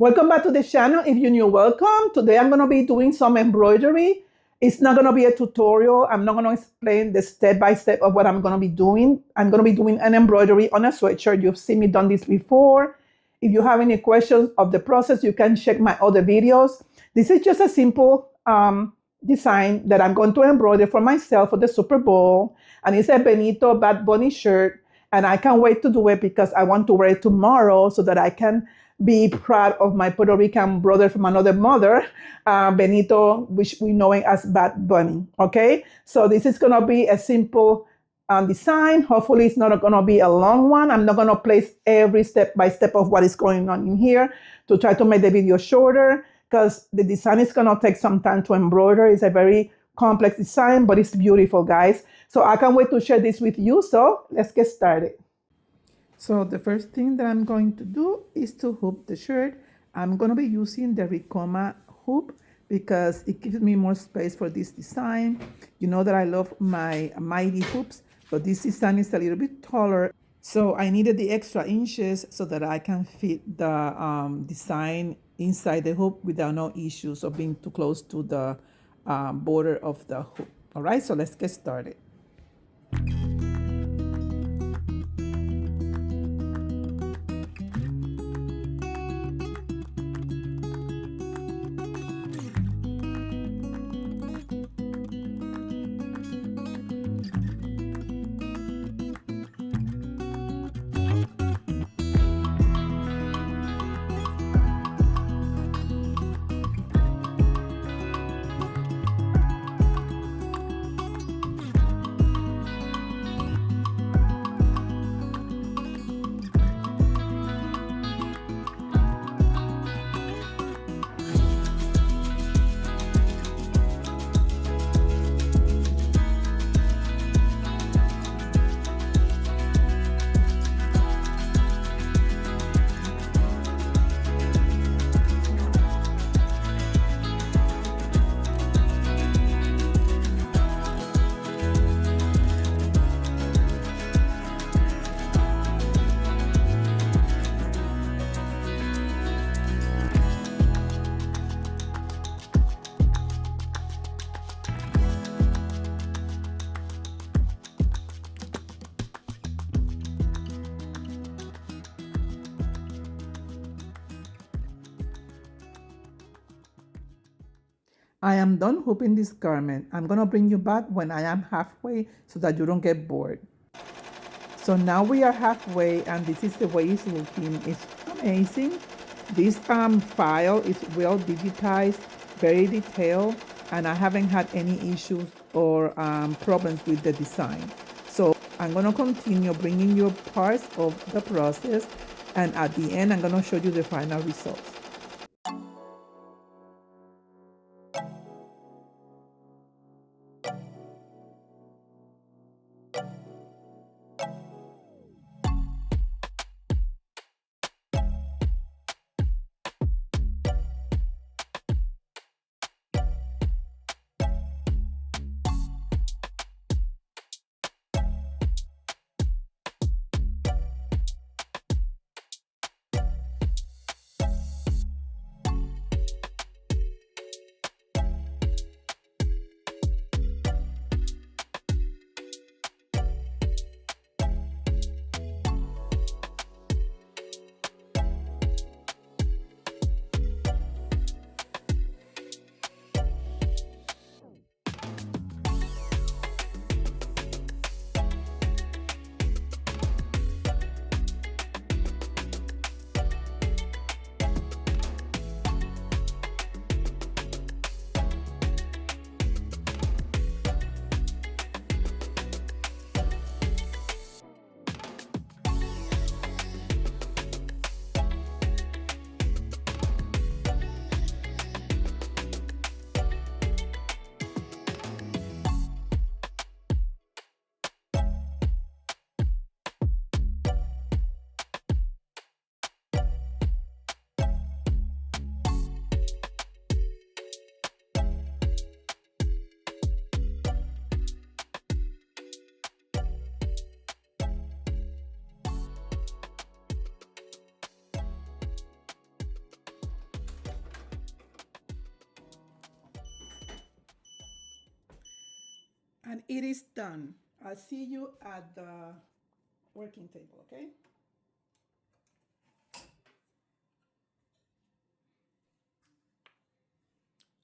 Welcome back to the channel. If you're new, welcome. Today I'm going to be doing some embroidery. It's not going to be a tutorial. I'm not going to explain the step-by-step of what I'm going to be doing. I'm going to be doing an embroidery on a sweatshirt. You've seen me done this before. If you have any questions of the process, you can check my other videos. This is just a simple design that I'm going to embroider for myself for the Super Bowl. And it's a Benito Bad Bunny shirt. And I can't wait to do it because I want to wear it tomorrow so that I can be proud of my Puerto Rican brother from another mother, Benito, which we know him as Bad Bunny. Okay, so this is gonna be a simple design. Hopefully, it's not gonna be a long one. I'm not gonna place every step by step of what is going on in here to try to make the video shorter because the design is gonna take some time to embroider. It's a very complex design, but it's beautiful, guys. So I can't wait to share this with you. So let's get started. So the first thing that I'm going to do is to hoop the shirt. I'm going to be using the Ricoma hoop because it gives me more space for this design. You know that I love my mighty hoops, but this design is a little bit taller. So I needed the extra inches so that I can fit the design inside the hoop without no issues of being too close to the border of the hoop. All right, so let's get started. I am done hooping this garment. I'm gonna bring you back when I am halfway so that you don't get bored. So now we are halfway and this is the way it's looking. It's amazing. This file is well digitized, very detailed, and I haven't had any issues or problems with the design. So I'm gonna continue bringing you parts of the process, and at the end I'm gonna show you the final results. And it is done. I'll see you at the working table, okay?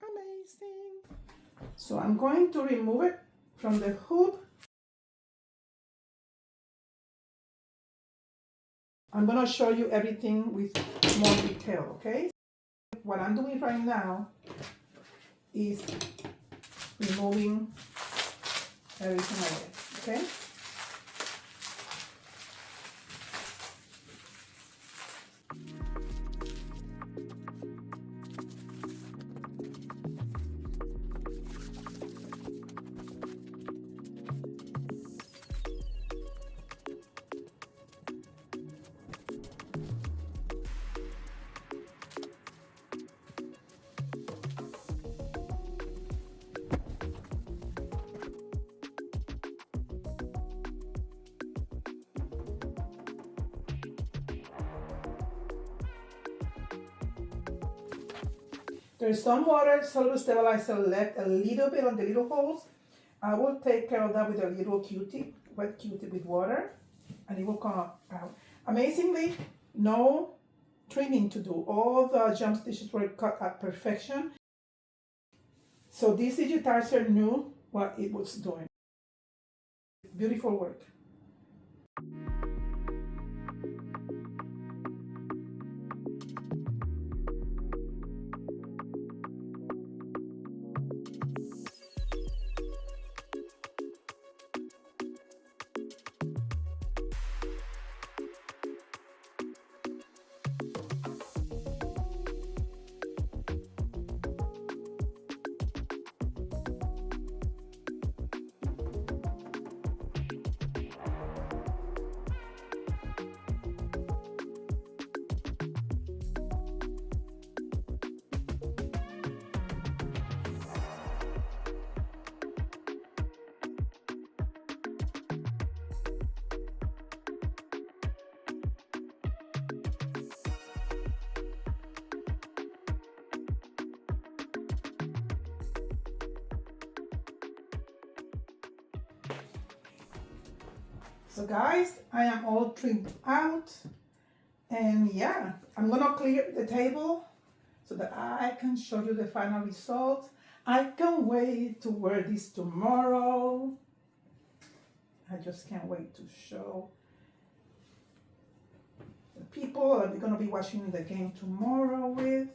Amazing. So I'm going to remove it from the hoop. I'm going to show you everything with more detail, okay? What I'm doing right now is removing everything away, okay? There's some water soluble stabilizer left a little bit on the little holes. I will take care of that with a little Q-tip, wet Q-tip with water, and it will come out. Amazingly, no trimming to do. All the jump stitches were cut at perfection. So this digitizer knew what it was doing. Beautiful work. So guys, I am all trimmed out, and yeah, I'm gonna clear the table so that I can show you the final result. I can't wait to wear this tomorrow. I just can't wait to show the people that we're gonna be watching the game tomorrow with.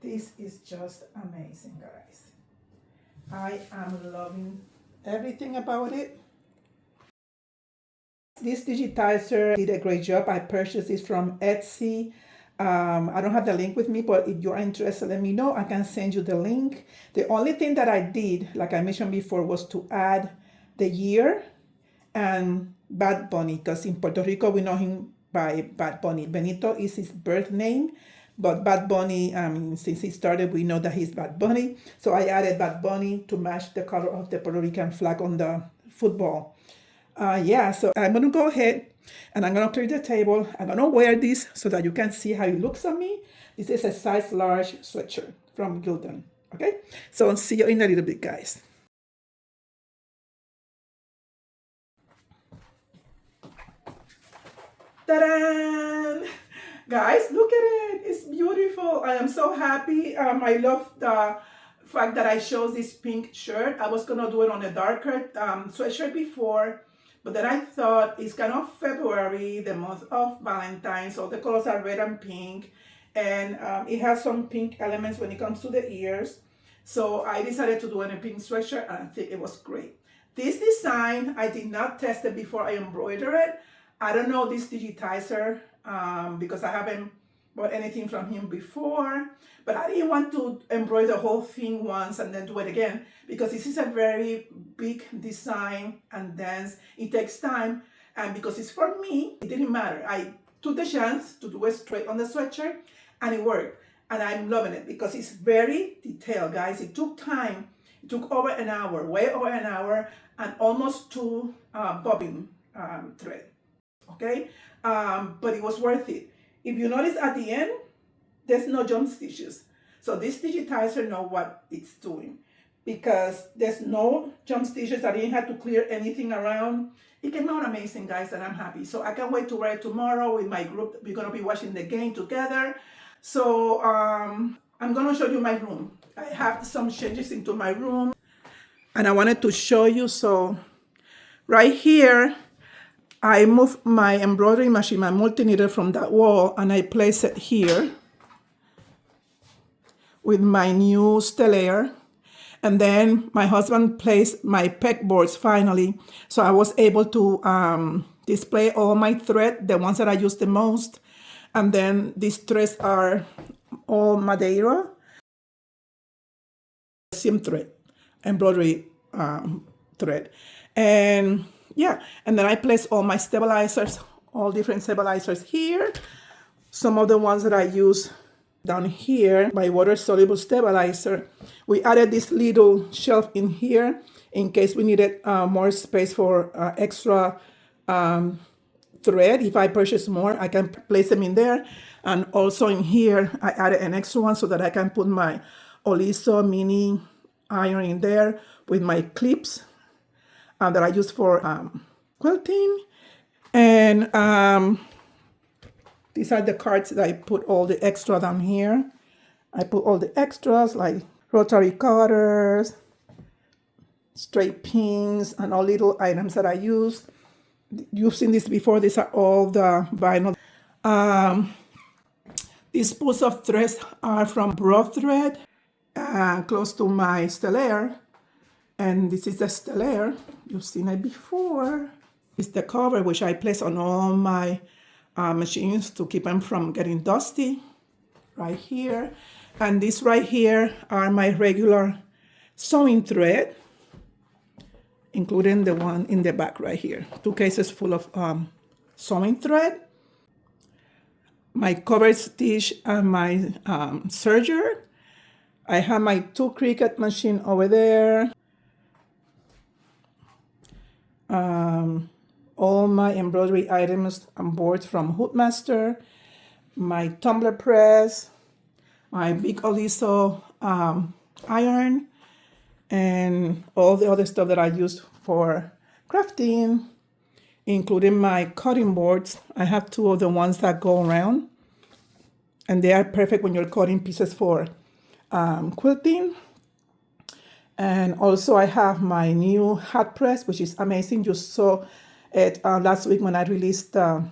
This is just amazing, guys. I am loving everything about it. This digitizer did a great job. I purchased this from Etsy. I don't have the link with me, but if you're interested, let me know. I can send you the link. The only thing that I did, like I mentioned before, was to add the year and Bad Bunny, because in Puerto Rico we know him by Bad Bunny. Benito is his birth name, but Bad Bunny, since he started, we know that he's Bad Bunny. So I added Bad Bunny to match the color of the Puerto Rican flag on the football. Yeah, so I'm gonna go ahead and I'm gonna clear the table. I'm gonna wear this so that you can see how it looks on me. This is a size large sweatshirt from Gildan. Okay, so I'll see you in a little bit, guys. Ta-da! Guys, look at it. It's beautiful. I am so happy. I love the fact that I chose this pink shirt. I was gonna do it on a darker sweatshirt before, but then I thought it's kind of February, the month of Valentine's, so the colors are red and pink, and it has some pink elements when it comes to the ears. So I decided to do it in a pink sweatshirt, and I think it was great. This design, I did not test it before I embroidered it. I don't know this digitizer because I haven't bought anything from him before, but I didn't want to embroider the whole thing once and then do it again, because this is a very big design and dance. It takes time, and because it's for me, it didn't matter. I took the chance to do it straight on the sweatshirt, and it worked. And I'm loving it because it's very detailed, guys. It took time. It took over an hour, way over an hour, and almost 2 bobbin thread. Okay, but it was worth it. If you notice at the end, there's no jump stitches. So this digitizer knows what it's doing. because there's no jump stitches. I didn't have to clear anything around. It came out amazing, guys, and I'm happy. So I can't wait to wear it tomorrow with my group. We're gonna be watching the game together. So I'm gonna show you my room. I have some changes into my room, and I wanted to show you. So right here, I moved my embroidery machine, my multi-knitter, from that wall, and I place it here with my new stellaire. And then my husband placed my pegboards finally. So I was able to display all my thread, the ones that I use the most. And then these threads are all Madeira, seam thread, embroidery thread. And yeah, and then I place all my stabilizers, all different stabilizers here. Some of the ones that I use down here, my water soluble stabilizer. We added this little shelf in here in case we needed more space for extra thread. If I purchase more, I can place them in there. And also in here, I added an extra one so that I can put my Oliso mini iron in there with my clips that I use for quilting. And these are the cards that I put all the extra down here. I put all the extras like rotary cutters, straight pins, and all little items that I use. You've seen this before. These are all the vinyl. These spools of threads are from broad thread, close to my stellaire. And this is the stellaire. You've seen it before. It's the cover, which I place on all my machines to keep them from getting dusty, right here. And this right here are my regular sewing thread, including the one in the back right here. 2 cases full of sewing thread. My cover stitch and my serger. I have my 2 Cricut machine over there. All my embroidery items and boards from Hoodmaster, my tumbler press, my big Oliso iron, and all the other stuff that I use for crafting, including my cutting boards. I have 2 of the ones that go around, and they are perfect when you're cutting pieces for quilting. And also I have my new hat press, which is amazing. You saw it last week when I released the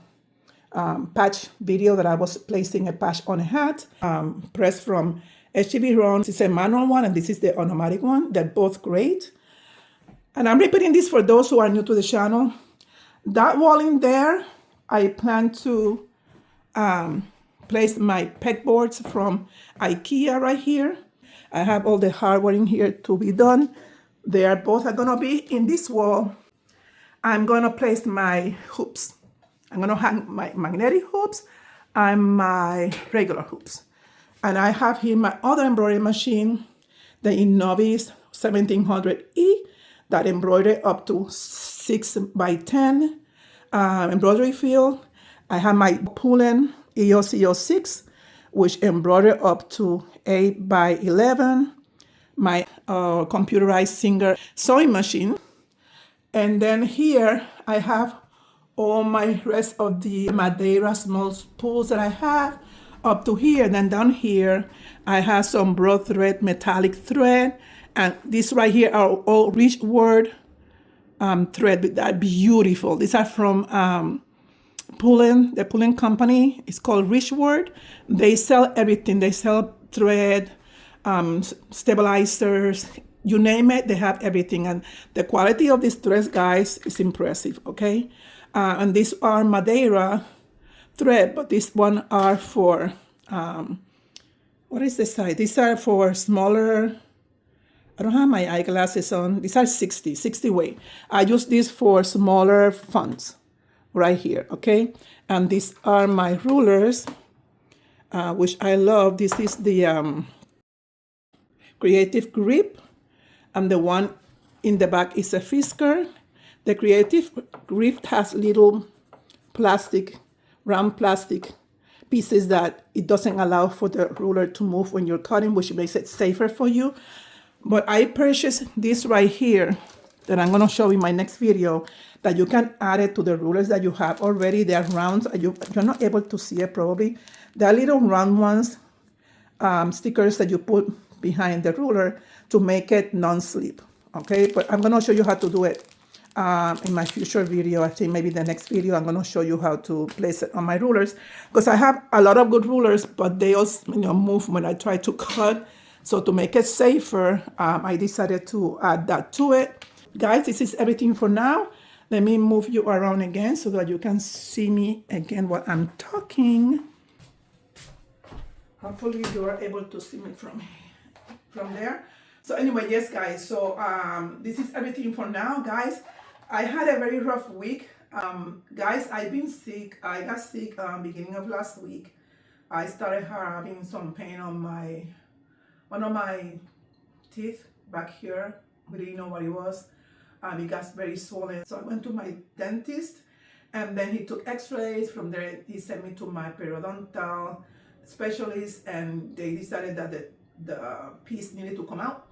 patch video that I was placing a patch on a hat. Press from HTV Run. This is a manual one, and this is the automatic one. They're both great. And I'm repeating this for those who are new to the channel. That wall in there, I plan to place my pegboards from IKEA right here. I have all the hardware in here to be done. They are both are gonna be in this wall. I'm gonna place my hoops. I'm gonna hang my magnetic hoops and my regular hoops. And I have here my other embroidery machine, the Innovis 1700E, that embroidered up to 6x10 embroidery field. I have my Pullen EOS 6, which embroidered up to 8x11. My computerized Singer sewing machine. And then here I have all my rest of the Madeira small spools that I have up to here. Then down here, I have some broad thread, metallic thread. And these right here are all Richword thread. They're beautiful. These are from Pullen, the Pullen company. It's called Richword. They sell everything. They sell thread, stabilizers, you name it, they have everything. And the quality of these threads, guys, is impressive, okay? And these are Madeira thread, but these one are for, what is the size? These are for smaller, I don't have my eyeglasses on. These are 60 weight. I use these for smaller fonts right here, okay? And these are my rulers, which I love. This is the Creative Grip, and the one in the back is a Fisker. The Creative Grip has little plastic, round plastic pieces that it doesn't allow for the ruler to move when you're cutting, which makes it safer for you. But I purchased this right here that I'm going to show in my next video, that you can add it to the rulers that you have already. They're round. You're not able to see it probably. They're little round ones, stickers that you put behind the ruler to make it non-slip. Okay, but I'm going to show you how to do it in my future video. I think maybe the next video I'm going to show you how to place it on my rulers, because I have a lot of good rulers, but they also move when I try to cut. So to make it safer, I decided to add that to it. Guys, this is everything for now. Let me move you around again so that you can see me again while I'm talking. Hopefully you are able to see me from there. So anyway, yes guys, so this is everything for now, guys. I had a very rough week. Guys, I've been sick. I got sick beginning of last week. I started having some pain on one of my teeth back here. We didn't know what it was. It got very swollen. So I went to my dentist, and then he took x-rays. From there, he sent me to my periodontal specialist, and they decided that the piece needed to come out.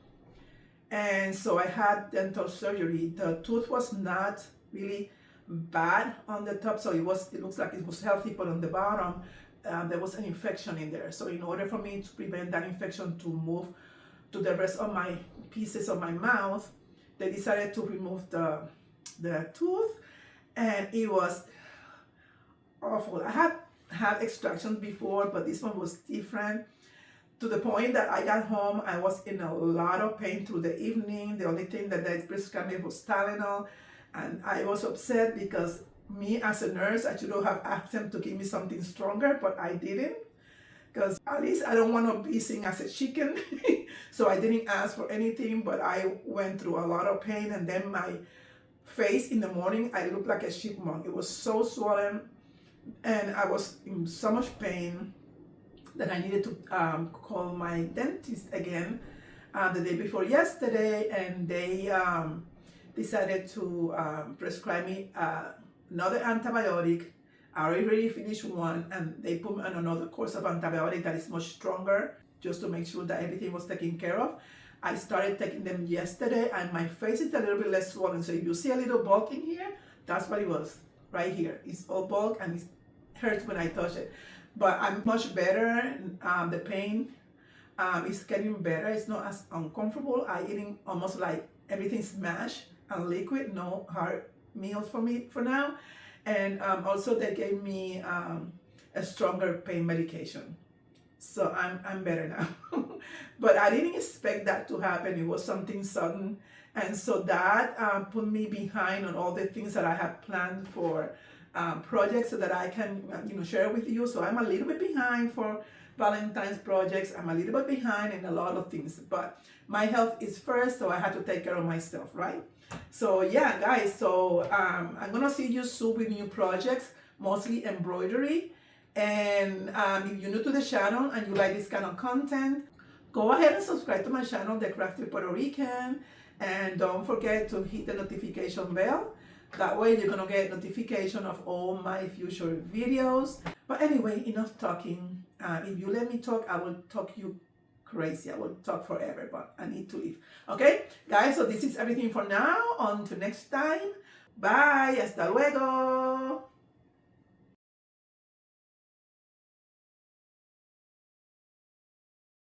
And so I had dental surgery. The tooth was not really bad on the top, so it looks like it was healthy, but on the bottom, there was an infection in there. So in order for me to prevent that infection to move to the rest of my pieces of my mouth, they decided to remove the tooth, and it was awful. I had had extractions before, but this one was different, to the point that I got home, I was in a lot of pain through the evening. The only thing that they prescribed me was Tylenol, and I was upset because me as a nurse, I should have asked them to give me something stronger, but I didn't, because at least I don't want to be seen as a chicken. So I didn't ask for anything, but I went through a lot of pain, and then my face in the morning, I looked like a chipmunk. It was so swollen, and I was in so much pain that I needed to call my dentist again the day before yesterday, and they decided to prescribe me another antibiotic. I already finished one, and they put me on another course of antibiotic that is much stronger, just to make sure that everything was taken care of. I started taking them yesterday, and my face is a little bit less swollen. So if you see a little bulk in here, that's what it was right here. It's all bulk, and it hurts when I touch it. But I'm much better. The pain is getting better. It's not as uncomfortable. I'm eating almost like everything smashed and liquid. No hard meals for me for now. And also they gave me a stronger pain medication. So I'm better now. But I didn't expect that to happen. It was something sudden. And so that put me behind on all the things that I had planned for projects, so that I can share with you. So I'm a little bit behind for Valentine's projects. I'm a little bit behind in a lot of things, but my health is first, so I have to take care of myself, right? So yeah, guys, so I'm gonna see you soon with new projects, mostly embroidery. And if you're new to the channel and you like this kind of content, go ahead and subscribe to my channel, The Crafty Puerto Rican, and don't forget to hit the notification bell. That way you're gonna get notification of all my future videos. But anyway, enough talking. If you let me talk, I will talk you crazy. I will talk forever, but I need to leave. Okay, guys, so this is everything for now. Until next time. Bye. Hasta luego.